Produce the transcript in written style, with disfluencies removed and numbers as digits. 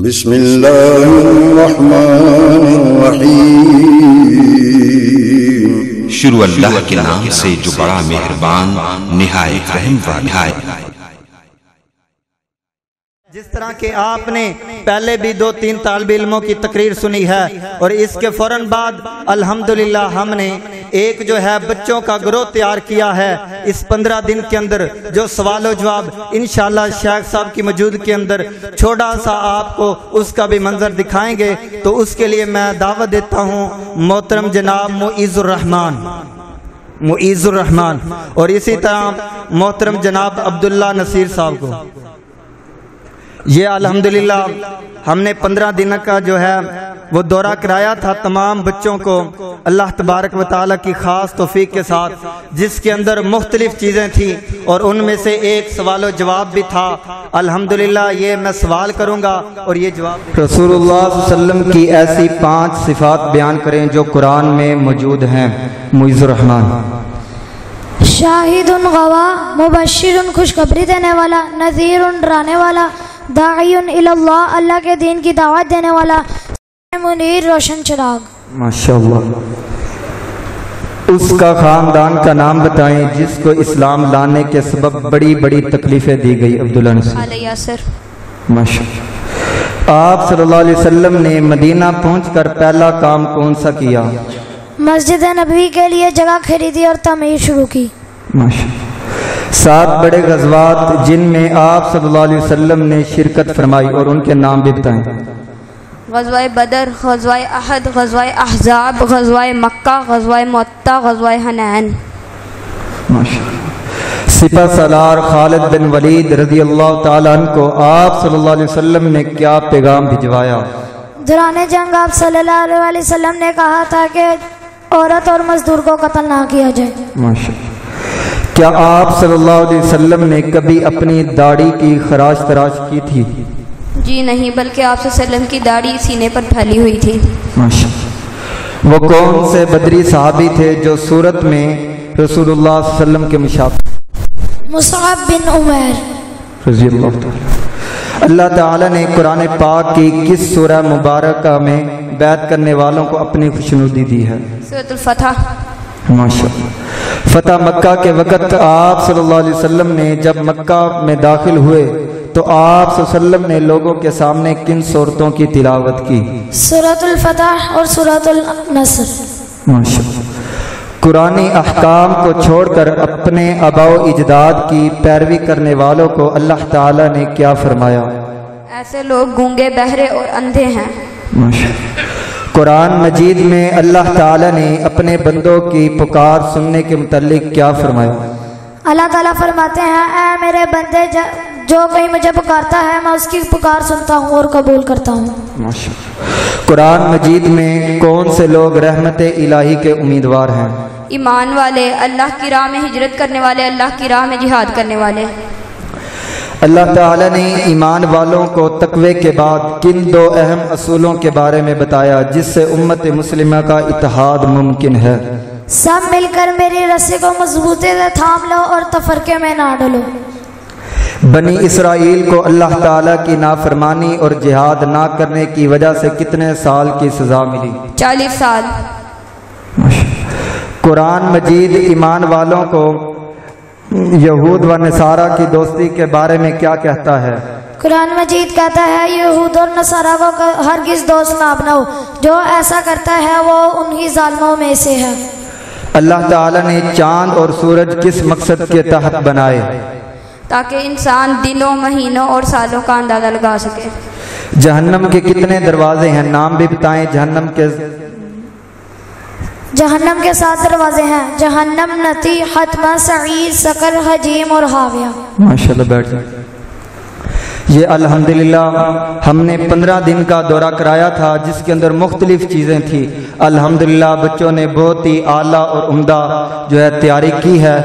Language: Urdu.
بسم اللہ الرحمن الرحیم۔ شروع اللہ کے نام سے جو بڑا مہربان نہایت رحم والا ہے۔ جس طرح کہ آپ نے پہلے بھی 2-3 طالب علموں کی تقریر سنی ہے اور اس کے فوراً بعد الحمدللہ ہم نے ایک جو ہے بچوں کا گروہ تیار کیا ہے۔ اس 15 دن کے اندر جو سوال و جواب انشاءاللہ شیخ صاحب کی موجود کے اندر چھوٹا سا آپ کو اس کا بھی منظر دکھائیں گے، تو اس کے لیے میں دعوت دیتا ہوں محترم جناب معیز الرحمن اور اسی طرح محترم جناب عبداللہ نصیر صاحب کو۔ یہ الحمدللہ ہم نے 15 دن کا جو ہے وہ دورہ کرایا تھا تمام بچوں کو اللہ تبارک و تعالیٰ کی خاص توفیق کے ساتھ، جس کے اندر مختلف چیزیں تھیں اور ان میں سے ایک سوال و جواب بھی تھا۔ الحمدللہ یہ میں سوال کروں گا اور یہ جواب۔ رسول اللہ صلی اللہ علیہ وسلم کی ایسی 5 صفات بیان کریں جو قرآن میں موجود ہیں۔ معیز الرحمن۔ شاہد گواہ، مبشر خوشخبری دینے والا، نذیر ڈرانے والا، داعی الی اللہ اللہ کے دین کی دعوت دینے والا، منیر روشن چراغ۔ ماشاءاللہ۔ اس کا خاندان کا نام بتائیں جس کو اسلام لانے کے سبب بڑی بڑی تکلیفیں دی گئی۔ عبداللہ نصیر۔ آل یاسر۔ ماشاءاللہ۔ آپ صلی اللہ علیہ وسلم نے مدینہ پہنچ کر پہلا کام کون سا کیا؟ مسجد نبوی کے لیے جگہ خریدی اور تعمیر شروع کی۔ ماشاءاللہ۔ 7 بڑے غزوات جن میں آپ صلی اللہ علیہ وسلم نے شرکت فرمائی اور ان کے نام بھی بتائیں۔ غزوہ بدر، غزوہ احد، غزوہ احزاب، غزوہ مکہ، غزوہ معطہ، غزوہ حنین۔ ماشاءاللہ۔ سپہ سالار خالد بن ولید رضی اللہ تعالیٰ عنہ کو آپ صلی اللہ علیہ وسلم نے کیا پیغام بھجوایا؟ دوران جنگ آپ صلی اللہ علیہ وسلم نے کہا تھا کہ عورت اور مزدور کو قتل نہ کیا جائے۔ ماشاءاللہ۔ کیا آپ صلی اللہ علیہ وسلم نے کبھی اپنی داڑھی کی خراش تراش کی تھی؟ جی نہیں، بلکہ آپ صلی اللہ علیہ وسلم کی داڑھی سینے پر پھیلی ہوئی تھی۔ ماشاءاللہ۔ وہ کون سے بدری صحابی تھے جو صورت میں رسول اللہ صلی اللہ علیہ وسلم کے مشابہ؟ مصعب بن عمیر رضی اللہ تعالیٰ۔ اللہ تعالیٰ نے قرآن پاک کی کس سورہ مبارکہ میں بیعت کرنے والوں کو اپنی خوشنودی دی ہے؟ سورۃ الفتح۔ ماشاءاللہ۔ فتح مکہ کے وقت آپ صلی اللہ علیہ وسلم نے جب مکہ میں داخل ہوئے تو آپ صلی اللہ علیہ وسلم نے لوگوں کے سامنے کن صورتوں کی تلاوت کی؟ سورۃ الفتح اور سورۃ النصر۔ ماشاءاللہ۔ قرآنی احکام کو چھوڑ کر اپنے آباء و اجداد کی پیروی کرنے والوں کو اللہ تعالیٰ نے کیا فرمایا؟ ایسے لوگ گونگے، بہرے اور اندھے ہیں۔ ماشاءاللہ۔ قرآن مجید میں اللہ تعالیٰ نے اپنے بندوں کی پکار سننے کے متعلق کیا فرمایا؟ اللہ تعالیٰ فرماتے ہیں اے میرے بندے جو کوئی مجھے پکارتا ہے میں اس کی پکار سنتا ہوں اور قبول کرتا ہوں۔ ماشاءاللہ۔ قرآن مجید میں کون سے لوگ رحمت الہی کے امیدوار ہیں؟ ایمان والے، اللہ کی راہ میں ہجرت کرنے والے، اللہ کی راہ میں جہاد کرنے والے۔ اللہ تعالیٰ نے ایمان والوں کو تقوی کے بعد کن 2 اہم اصولوں کے بارے میں بتایا جس سے امت مسلمہ کا اتحاد ممکن ہے؟ سب مل کر میری رسی کو مضبوطی سے تھام لو اور تفرقے میں نہ ڈلو۔ بنی اسرائیل کو اللہ تعالیٰ کی نافرمانی اور جہاد نہ کرنے کی وجہ سے کتنے سال کی سزا ملی؟ 40 سال۔ قرآن مجید ایمان والوں کو یہود و نصارہ کی دوستی کے بارے میں کیا کہتا ہے؟ قرآن مجید کہتا ہے یہود اور نصارہ کو ہرگز دوست نہ بناؤ، جو ایسا کرتا ہے وہ انہی ظالموں میں سے ہے۔ اللہ تعالیٰ نے چاند اور سورج کس مقصد کے تحت بنائے؟ تاکہ انسان دنوں، مہینوں اور سالوں کا اندازہ لگا سکے۔ جہنم کے کتنے دروازے ہیں؟ نام بھی بتائیں۔ جہنم کے 7 دروازے ہیں: جہنم، نتی، حتمہ، سعیر، سقر، حجیم اور حاویہ۔ ماشاءاللہ۔ بیٹھ جائیں۔ یہ الحمدللہ ہم نے 15 دن کا دورہ کرایا تھا جس کے اندر مختلف چیزیں تھیں۔ الحمدللہ بچوں نے بہت ہی اعلیٰ اور عمدہ جو ہے تیاری کی ہے۔